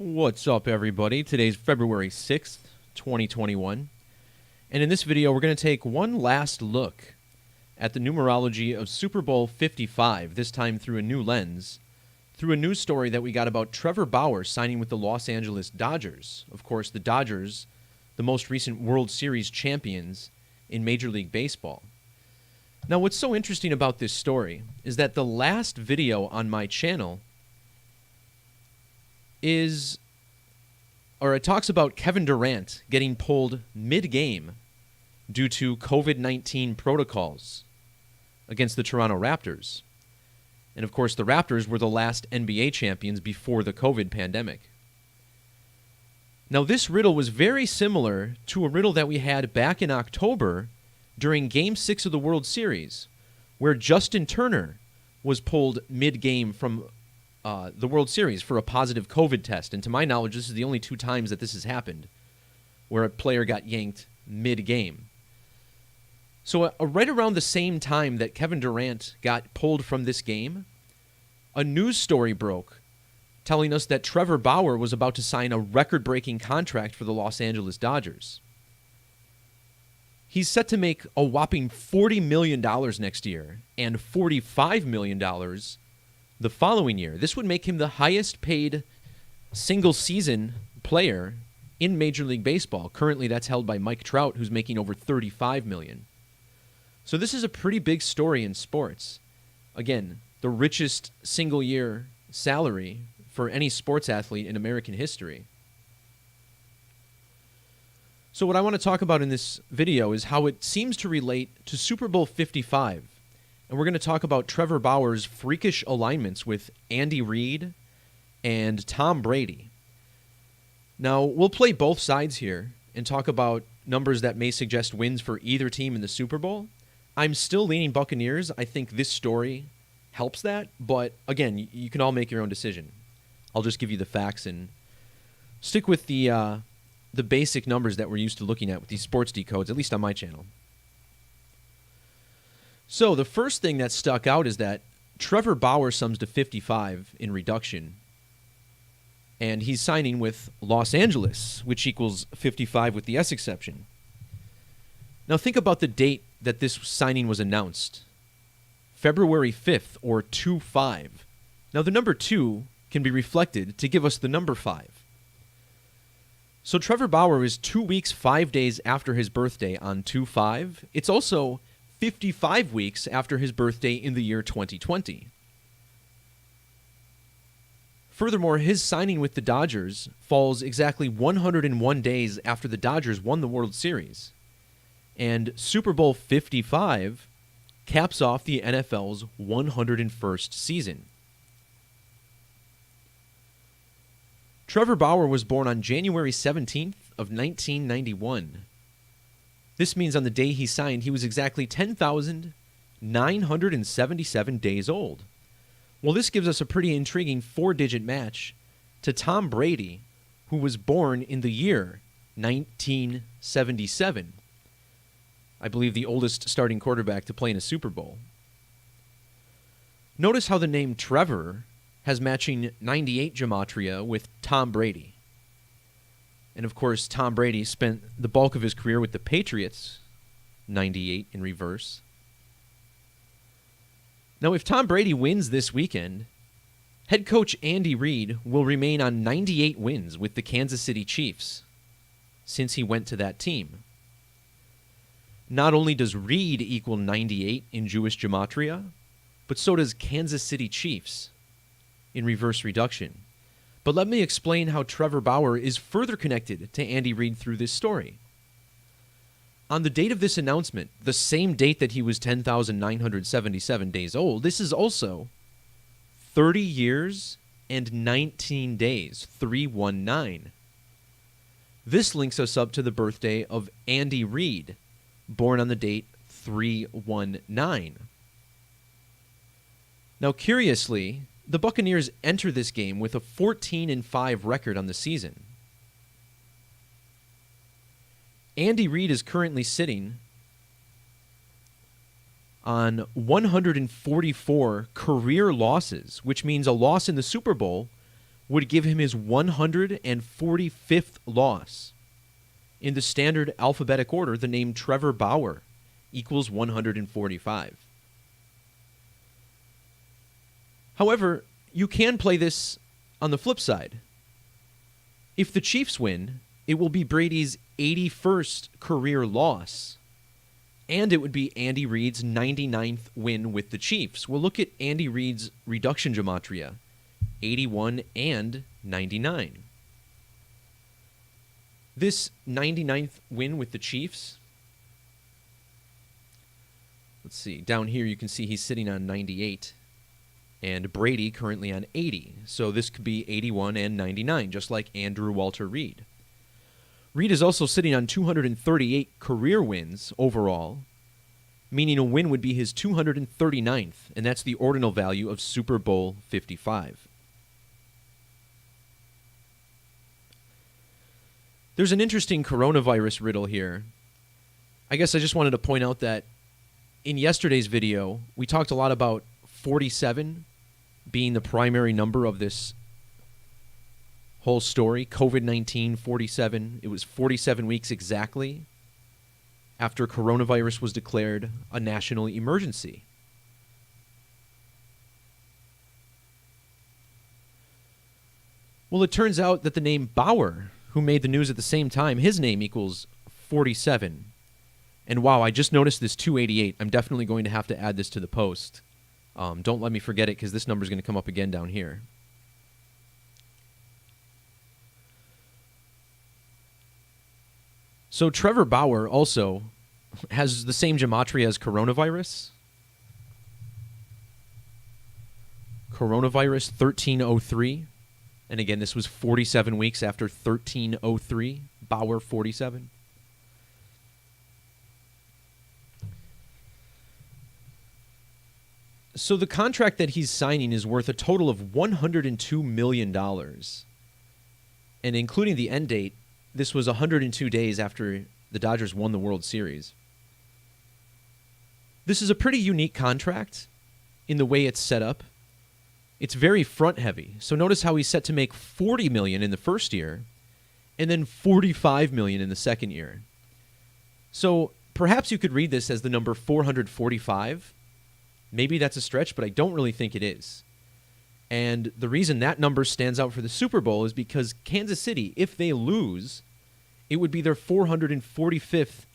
What's up, everybody? Today's February 6th, 2021. And in this video, we're going to take one last look at the numerology of Super Bowl 55, this time through a new lens, through a news story that we got about Trevor Bauer signing with the Los Angeles Dodgers. Of course, the Dodgers, the most recent World Series champions in Major League Baseball. Now, what's so interesting about this story is that the last video on my channel it talks about Kevin Durant getting pulled mid-game due to COVID-19 protocols against the Toronto Raptors. And of course, the Raptors were the last NBA champions before the COVID pandemic. Now, this riddle was very similar to a riddle that we had back in October during Game 6 of the World Series, where Justin Turner was pulled mid-game from the World Series for a positive COVID test. And to my knowledge, this is the only two times that this has happened, where a player got yanked mid-game. So right around the same time that Kevin Durant got pulled from this game, a news story broke telling us that Trevor Bauer was about to sign a record-breaking contract for the Los Angeles Dodgers. He's set to make a whopping $40 million next year and $45 million the following year. This would make him the highest paid single season player in Major League Baseball. Currently, that's held by Mike Trout, who's making over $35 million. So this is a pretty big story in sports. Again, the richest single year salary for any sports athlete in American history. So what I want to talk about in this video is how it seems to relate to Super Bowl 55. And we're going to talk about Trevor Bauer's freakish alignments with Andy Reid and Tom Brady. Now, we'll play both sides here and talk about numbers that may suggest wins for either team in the Super Bowl. I'm still leaning Buccaneers. I think this story helps that. But again, you can all make your own decision. I'll just give you the facts and stick with the basic numbers that we're used to looking at with these sports decodes, at least on my channel. So the first thing that stuck out is that Trevor Bauer sums to 55 in reduction, and he's signing with Los Angeles, which equals 55 with the S exception. Now think about the date that this signing was announced. February 5th, or 2-5. Now the number 2 can be reflected to give us the number 5. So Trevor Bauer is 2 weeks, 5 days after his birthday on 2-5. It's also 55 weeks after his birthday in the year 2020. Furthermore, his signing with the Dodgers falls exactly 101 days after the Dodgers won the World Series. And Super Bowl 55 caps off the NFL's 101st season. Trevor Bauer was born on January 17th of 1991. This means on the day he signed, he was exactly 10,977 days old. Well, this gives us a pretty intriguing 4-digit match to Tom Brady, who was born in the year 1977. I believe the oldest starting quarterback to play in a Super Bowl. Notice how the name Trevor has matching 98 Gematria with Tom Brady. And of course, Tom Brady spent the bulk of his career with the Patriots, 98 in reverse. Now, if Tom Brady wins this weekend, head coach Andy Reid will remain on 98 wins with the Kansas City Chiefs since he went to that team. Not only does Reid equal 98 in Jewish Gematria, but so does Kansas City Chiefs in reverse reduction. But let me explain how Trevor Bauer is further connected to Andy Reid through this story. On the date of this announcement, the same date that he was 10,977 days old, this is also 30 years and 19 days, 319. This links us up to the birthday of Andy Reid, born on the date 319. Now, curiously, the Buccaneers enter this game with a 14-5 record on the season. Andy Reid is currently sitting on 144 career losses, which means a loss in the Super Bowl would give him his 145th loss. In the standard alphabetic order, the name Trevor Bauer equals 145. However, you can play this on the flip side. If the Chiefs win, it will be Brady's 81st career loss, and it would be Andy Reid's 99th win with the Chiefs. We'll look at Andy Reid's reduction gematria, 81 and 99. This 99th win with the Chiefs, let's see, down here you can see he's sitting on 98, and Brady currently on 80. So this could be 81 and 99, just like Andrew Walter Reid. Reid is also sitting on 238 career wins overall, meaning a win would be his 239th, and that's the ordinal value of Super Bowl 55. There's an interesting coronavirus riddle here. I guess I just wanted to point out that in yesterday's video, we talked a lot about 47 being the primary number of this whole story. COVID-19, 47. It was 47 weeks exactly after coronavirus was declared a national emergency. Well, it turns out that the name Bauer, who made the news at the same time, his name equals 47. And wow, I just noticed this 288. I'm definitely going to have to add this to the post. Don't let me forget it, because this number is going to come up again down here. So Trevor Bauer also has the same gematria as coronavirus. Coronavirus 1303. And again, this was 47 weeks after 1303. Bauer 47. So the contract that he's signing is worth a total of $102 million. And including the end date, this was 102 days after the Dodgers won the World Series. This is a pretty unique contract in the way it's set up. It's very front-heavy. So notice how he's set to make $40 million in the first year and then $45 million in the second year. So perhaps you could read this as the number 445. Maybe that's a stretch, but I don't really think it is. And the reason that number stands out for the Super Bowl is because Kansas City, if they lose, it would be their 445th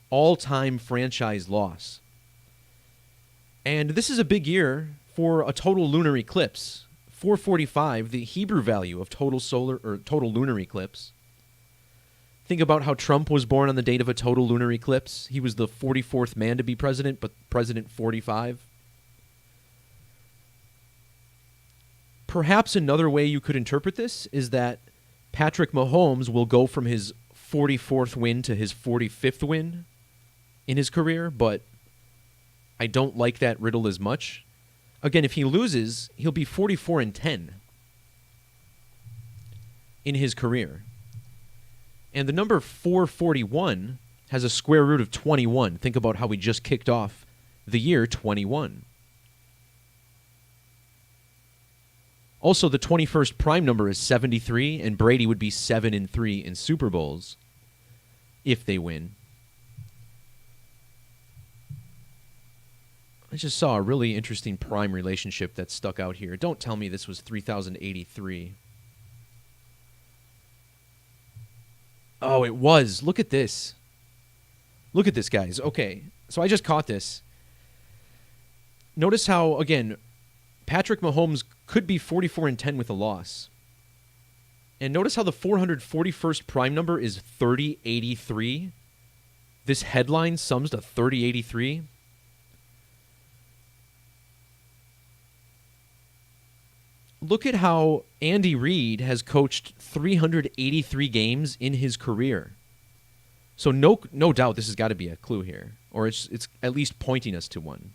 all-time franchise loss. And this is a big year for a total lunar eclipse. 445, the Hebrew value of total solar or total lunar eclipse. Think about how Trump was born on the date of a total lunar eclipse. He was the 44th man to be president, but president 45. Perhaps another way you could interpret this is that Patrick Mahomes will go from his 44th win to his 45th win in his career, but I don't like that riddle as much. Again, if he loses, he'll be 44-10 in his career. And the number 441 has a square root of 21. Think about how we just kicked off the year 21. Also, the 21st prime number is 73, and Brady would be 7-3 in Super Bowls if they win. I just saw a really interesting prime relationship that stuck out here. Don't tell me this was 3083. Oh, it was. Look at this. Look at this, guys. Okay, so I just caught this. Notice how, again, Patrick Mahomes could be 44-10 with a loss. And notice how the 441st prime number is 3083. This headline sums to 3083. Look at how Andy Reid has coached 383 games in his career. So no doubt this has got to be a clue here, or it's at least pointing us to one.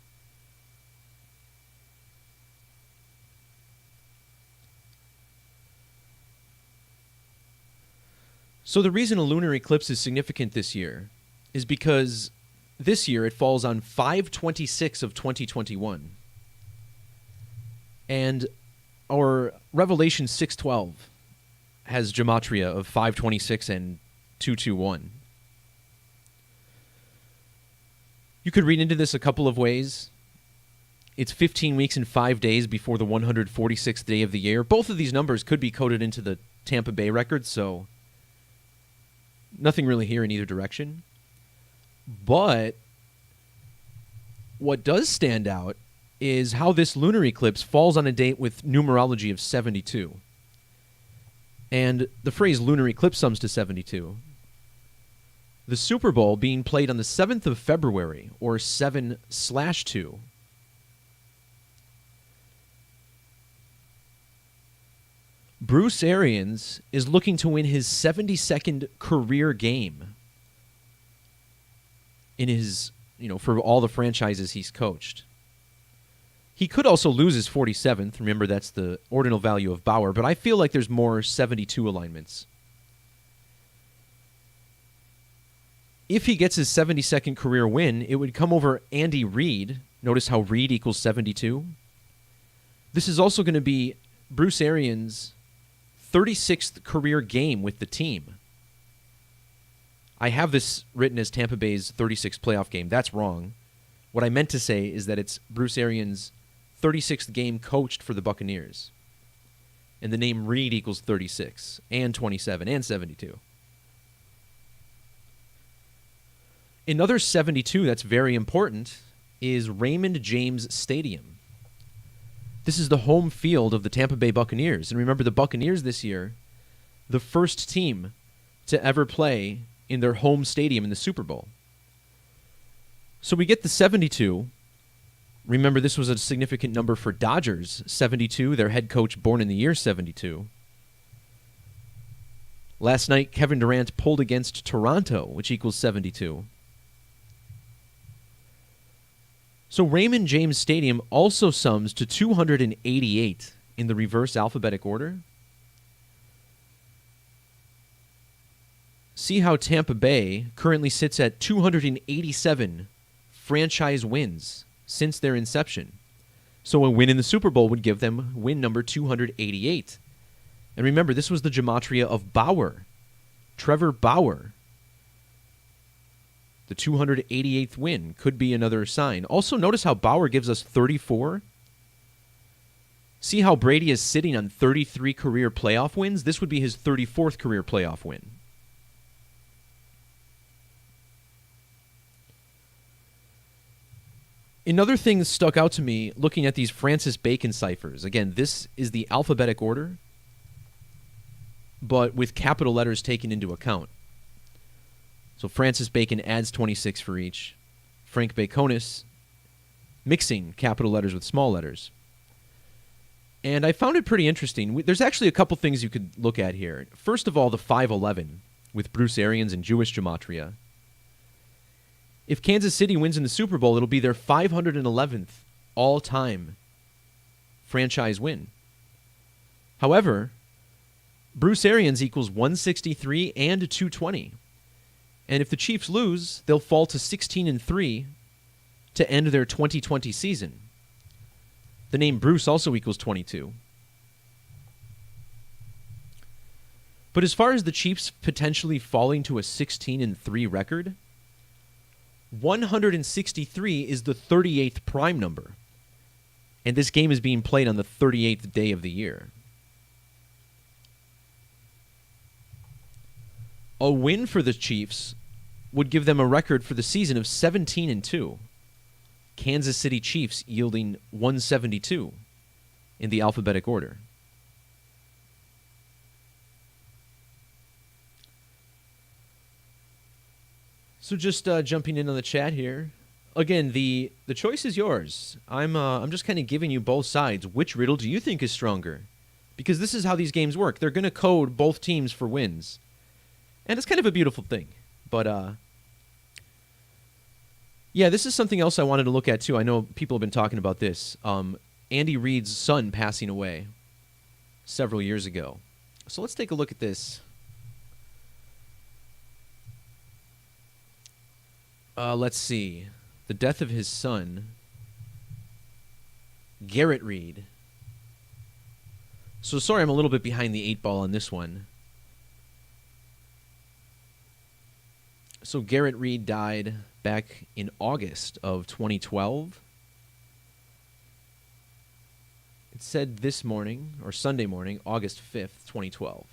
So the reason a lunar eclipse is significant this year is because this year it falls on 5/26 of 2021. And or Revelation 6:12 has Gematria of 526 and 221. You could read into this a couple of ways. It's 15 weeks and 5 days before the 146th day of the year. Both of these numbers could be coded into the Tampa Bay record, so nothing really here in either direction. But what does stand out is how this lunar eclipse falls on a date with numerology of 72. And the phrase lunar eclipse sums to 72. The Super Bowl being played on the 7th of February, or 7/2. Bruce Arians is looking to win his 72nd career game in his, for all the franchises he's coached. He could also lose his 47th. Remember, that's the ordinal value of Bauer, but I feel like there's more 72 alignments. If he gets his 72nd career win, it would come over Andy Reid. Notice how Reid equals 72. This is also going to be Bruce Arians' 36th career game with the team. I have this written as Tampa Bay's 36th playoff game. That's wrong. What I meant to say is that it's Bruce Arians' 36th game coached for the Buccaneers. And the name Reid equals 36 and 27 and 72. Another 72 that's very important is Raymond James Stadium. This is the home field of the Tampa Bay Buccaneers. And remember, the Buccaneers this year, the first team to ever play in their home stadium in the Super Bowl. So we get the 72. Remember, this was a significant number for Dodgers, 72, their head coach born in the year 72. Last night, Kevin Durant pulled against Toronto, which equals 72. So Raymond James Stadium also sums to 288 in the reverse alphabetic order. See how Tampa Bay currently sits at 287 franchise wins since their inception. So a win in the Super Bowl would give them win number 288. And remember, this was the gematria of Bauer, Trevor Bauer. The 288th win could be another sign. Also, notice how Bauer gives us 34. See how Brady is sitting on 33 career playoff wins? This would be his 34th career playoff win. Another thing that stuck out to me looking at these Francis Bacon ciphers. Again, this is the alphabetic order, but with capital letters taken into account. So Francis Bacon adds 26 for each. Frank Baconis mixing capital letters with small letters. And I found it pretty interesting. There's actually a couple things you could look at here. First of all, the 511 with Bruce Arians and Jewish gematria. If Kansas City wins in the Super Bowl, it'll be their 511th all-time franchise win. However, Bruce Arians equals 163 and 220. And if the Chiefs lose, they'll fall to 16-3 to end their 2020 season. The name Bruce also equals 22. But as far as the Chiefs potentially falling to a 16-3 record, 163 is the 38th prime number. And this game is being played on the 38th day of the year. A win for the Chiefs would give them a record for the season of 17-2. Kansas City Chiefs yielding 172 in the alphabetic order. So just jumping in on the chat here. Again, the choice is yours. I'm just kind of giving you both sides. Which riddle do you think is stronger? Because this is how these games work. They're going to code both teams for wins. And it's kind of a beautiful thing. But, yeah, this is something else I wanted to look at, too. I know people have been talking about this. Andy Reid's son passing away several years ago. So let's take a look at this. Let's see. The death of his son, Garrett Reid. So sorry I'm a little bit behind the 8 ball on this one. So Garrett Reed died back in August of 2012. It said this morning, or Sunday morning, August 5th, 2012.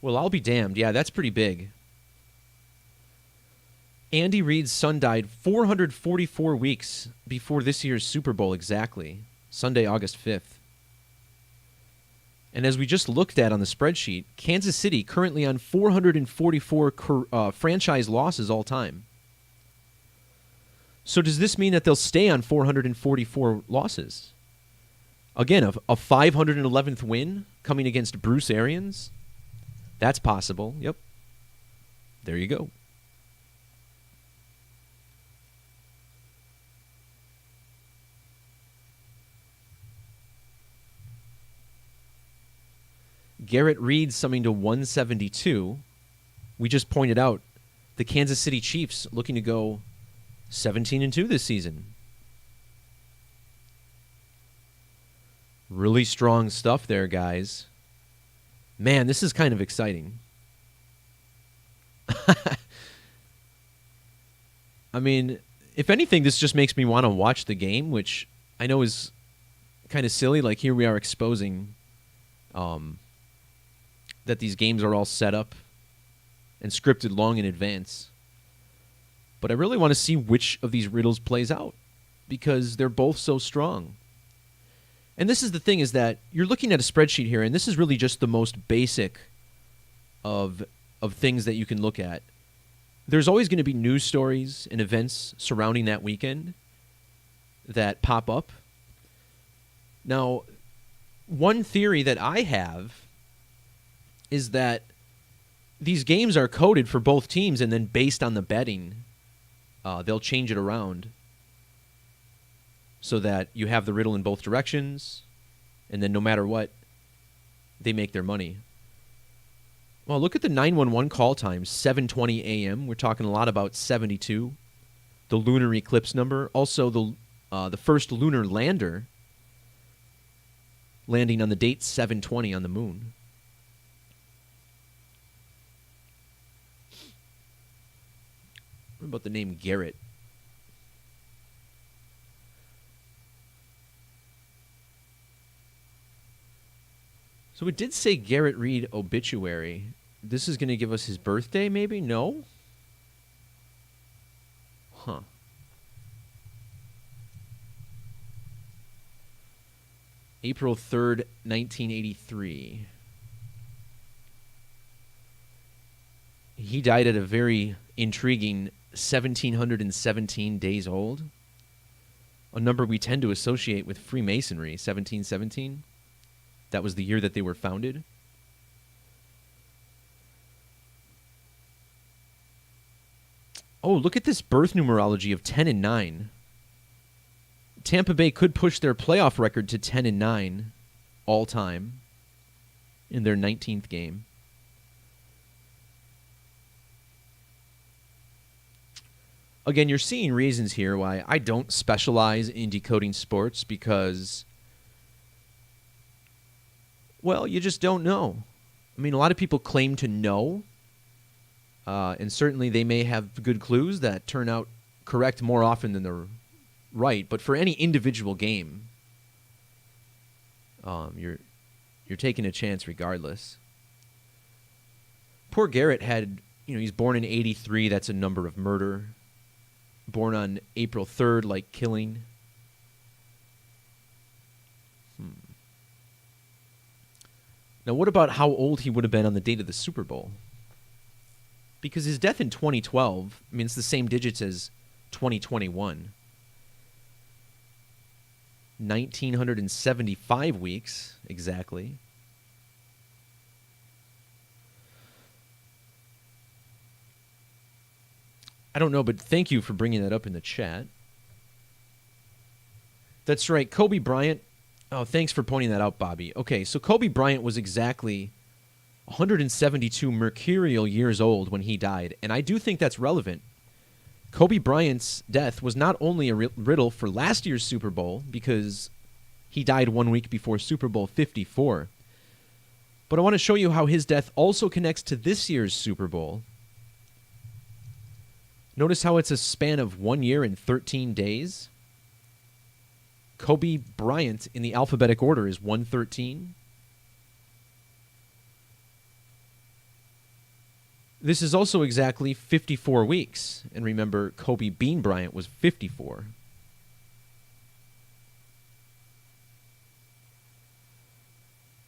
Well, I'll be damned. Yeah, that's pretty big. Andy Reid's son died 444 weeks before this year's Super Bowl exactly, Sunday, August 5th. And as we just looked at on the spreadsheet, Kansas City currently on 444 franchise losses all time. So does this mean that they'll stay on 444 losses? Again, a 511th win coming against Bruce Arians? That's possible. Yep. There you go. Garrett Reed summing to 172. We just pointed out the Kansas City Chiefs looking to go 17-2 this season. Really strong stuff there, guys. Man, this is kind of exciting. I mean, if anything, this just makes me want to watch the game, which I know is kind of silly. Like, here we are exposing that these games are all set up and scripted long in advance. But I really want to see which of these riddles plays out because they're both so strong. And this is the thing, is that you're looking at a spreadsheet here, and this is really just the most basic of things that you can look at. There's always going to be news stories and events surrounding that weekend that pop up. Now, one theory that I have is that these games are coded for both teams, and then based on the betting, they'll change it around so that you have the riddle in both directions, and then no matter what, they make their money. Well, look at the 911 call time, 7:20 a.m. We're talking a lot about 72, the lunar eclipse number. Also, the first lunar lander landing on the date 7:20 on the moon. What about the name Garrett? So it did say Garrett Reed obituary. This is going to give us his birthday, maybe? No? Huh. April 3rd, 1983. He died at a very intriguing 1,717 days old. A number we tend to associate with Freemasonry, 1717. That was the year that they were founded. Oh, look at this birth numerology of 10 and 9. Tampa Bay could push their playoff record to 10 and 9 all time in their 19th game. Again, you're seeing reasons here why I don't specialize in decoding sports because, well, you just don't know. I mean, a lot of people claim to know, and certainly they may have good clues that turn out correct more often than they're right. But for any individual game, you're taking a chance regardless. Poor Garrett had, he's born in 83. That's a number of murder. Born on April 3rd, like killing. Now, what about how old he would have been on the date of the Super Bowl? Because his death in 2012, I mean, it's the same digits as 2021. 1,975 weeks, exactly. I don't know, but thank you for bringing that up in the chat. That's right, Kobe Bryant. Oh, thanks for pointing that out, Bobby. Okay, so Kobe Bryant was exactly 172 mercurial years old when he died, and I do think that's relevant Kobe Bryant's death was not only a riddle for last year's Super Bowl, because he died 1 week before Super Bowl 54, but I want to show you how his death also connects to this year's Super Bowl. Notice how it's a span of 1 year and 13 days. Kobe Bryant in the alphabetic order is 113. This is also exactly 54 weeks. And remember, Kobe Bean Bryant was 54.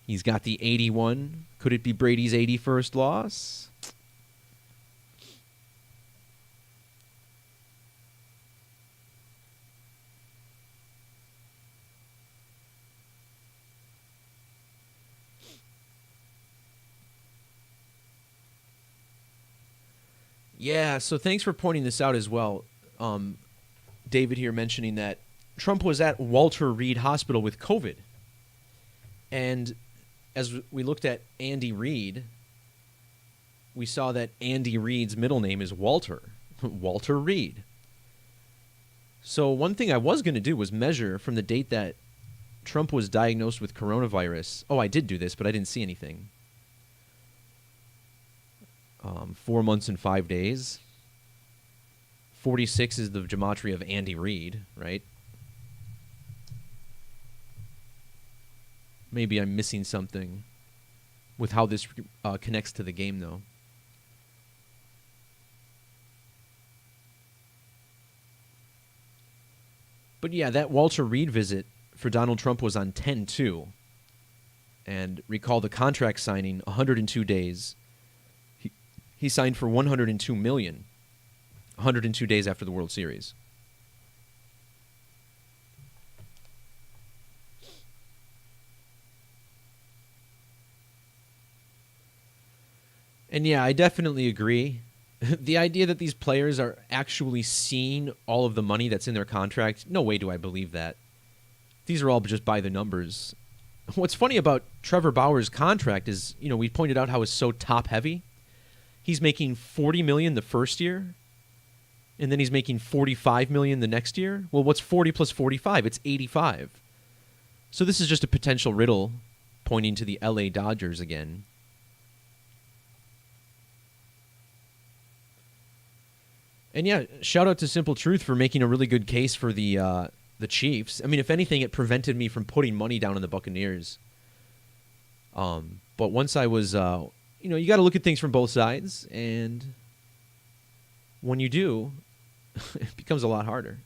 He's got the 81. Could it be Brady's 81st loss? Yeah, so thanks for pointing this out as well. David here mentioning that Trump was at Walter Reed Hospital with COVID. And as we looked at Andy Reid, we saw that Andy Reid's middle name is Walter. Walter Reed. So one thing I was going to do was measure from the date that Trump was diagnosed with coronavirus. Oh, I did do this, but I didn't see anything. 4 months and 5 days. 46 is the Gematria of Andy Reid, right? Maybe I'm missing something with how this connects to the game, though. But yeah, that Walter Reed visit for Donald Trump was on 10/2. And recall the contract signing, 102 days. He signed for $102 million, 102 days after the World Series. And yeah, I definitely agree. The idea that these players are actually seeing all of the money that's in their contract, no way do I believe that. These are all just by the numbers. What's funny about Trevor Bauer's contract is, we pointed out how it's so top-heavy. He's making $40 million the first year, and then he's making $45 million the next year. Well, what's 40 plus 45? It's 85. So this is just a potential riddle pointing to the LA Dodgers again. And yeah, shout out to Simple Truth for making a really good case for the Chiefs. I mean, if anything, it prevented me from putting money down on the Buccaneers. But once I was... you got to look at things from both sides, and when you do, it becomes a lot harder.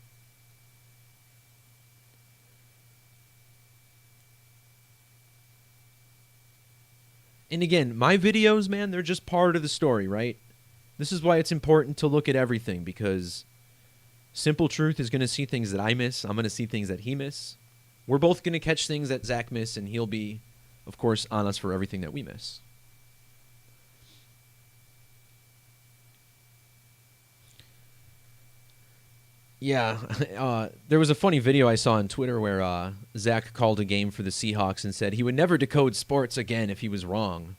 And again, my videos, man, they're just part of the story, right? This is why it's important to look at everything, because Simple Truth is going to see things that I miss. I'm going to see things that he miss. We're both going to catch things that Zach miss, and he'll be, of course, on us for everything that we miss. Yeah, there was a funny video I saw on Twitter where Zach called a game for the Seahawks and said he would never decode sports again if he was wrong.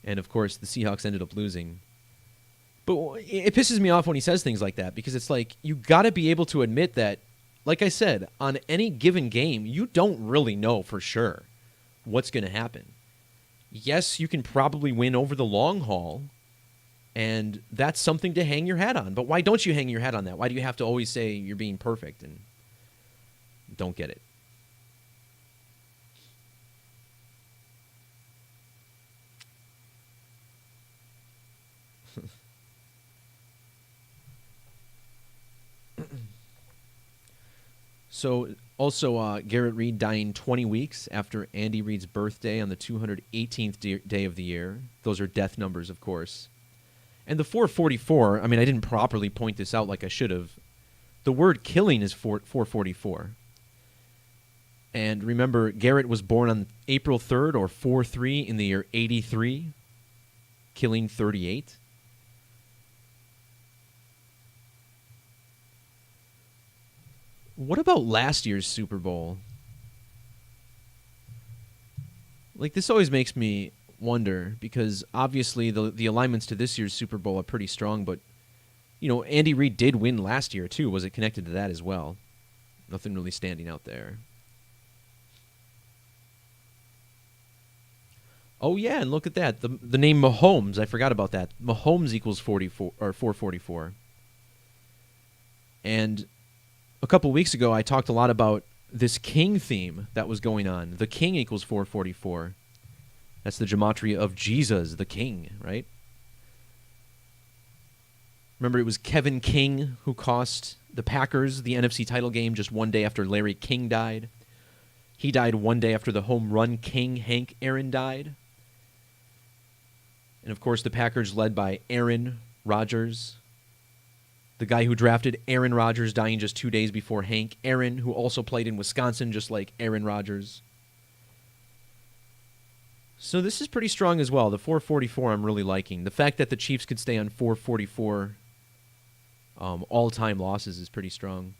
And, of course, the Seahawks ended up losing. But it pisses me off when he says things like that, because it's like, you got to be able to admit that, like I said, on any given game, you don't really know for sure what's going to happen. Yes, you can probably win over the long haul, and that's something to hang your hat on. But why don't you hang your hat on that? Why do you have to always say you're being perfect? And don't get it. So, also, Garrett Reed dying 20 weeks after Andy Reid's birthday on the 218th day of the year. Those are death numbers, of course. And the 444, I mean, I didn't properly point this out like I should have. The word killing is 444. And remember, Garrett was born on April 3rd, or 4-3, in the year 83, killing 38. What about last year's Super Bowl? Like, this always makes me wonder, because obviously the alignments to this year's Super Bowl are pretty strong, but Andy Reid did win last year, too. Was it connected to that as well? Nothing really standing out there. Oh, yeah, and look at that. The name Mahomes, I forgot about that. Mahomes equals 44 or 444. And a couple weeks ago, I talked a lot about this king theme that was going on. The king equals 444. That's the gematria of Jesus, the king, right? Remember, it was Kevin King who cost the Packers the NFC title game just one day after Larry King died. He died one day after the home run king, Hank Aaron, died. And, of course, the Packers led by Aaron Rodgers, the guy who drafted Aaron Rodgers, dying just 2 days before Hank Aaron, who also played in Wisconsin just like Aaron Rodgers. So this is pretty strong as well. The 444 I'm really liking. The fact that the Chiefs could stay on 444 all-time losses is pretty strong.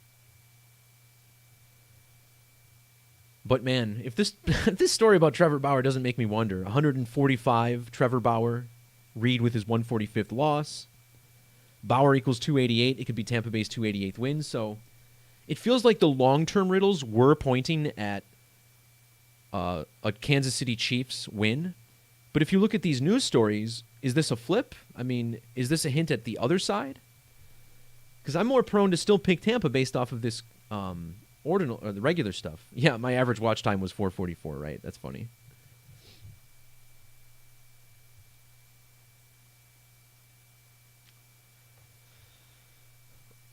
But man, if this this story about Trevor Bauer doesn't make me wonder. 145, Trevor Bauer, Reed with his 145th loss. Bauer equals 288. It could be Tampa Bay's 288th win. So it feels like the long-term riddles were pointing at a Kansas City Chiefs win. But if you look at these news stories, is this a flip? I mean, is this a hint at the other side? Because I'm more prone to still pick Tampa based off of this ordinal or the regular stuff. Yeah, my average watch time was 4:44, right? That's funny.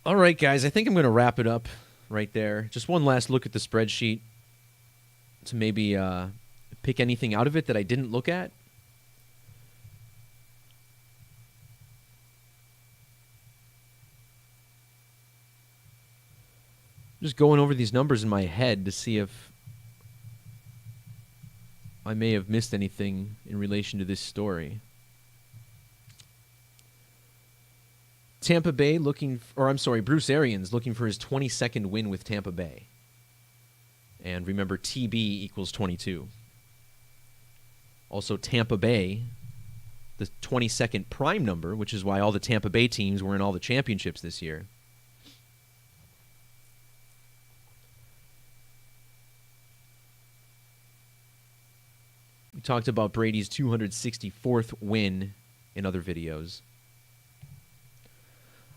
All right, guys, I think I'm going to wrap it up right there. Just one last look at the spreadsheet to maybe pick anything out of it that I didn't look at. Just going over these numbers in my head to see if I may have missed anything in relation to this story. Tampa Bay Bruce Arians looking for his 22nd win with Tampa Bay. And remember, TB equals 22. Also, Tampa Bay, the 22nd prime number, which is why all the Tampa Bay teams were in all the championships this year. We talked about Brady's 264th win in other videos.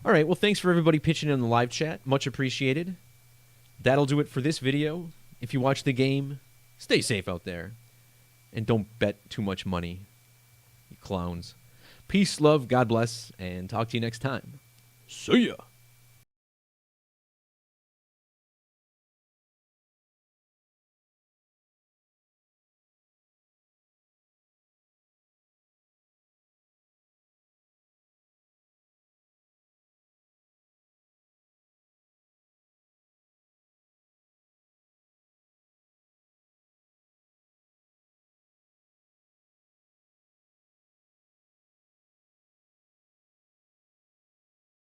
All right, well, thanks for everybody pitching in the live chat. Much appreciated. That'll do it for this video. If you watch the game, stay safe out there. And don't bet too much money, you clowns. Peace, love, God bless, and talk to you next time. See ya.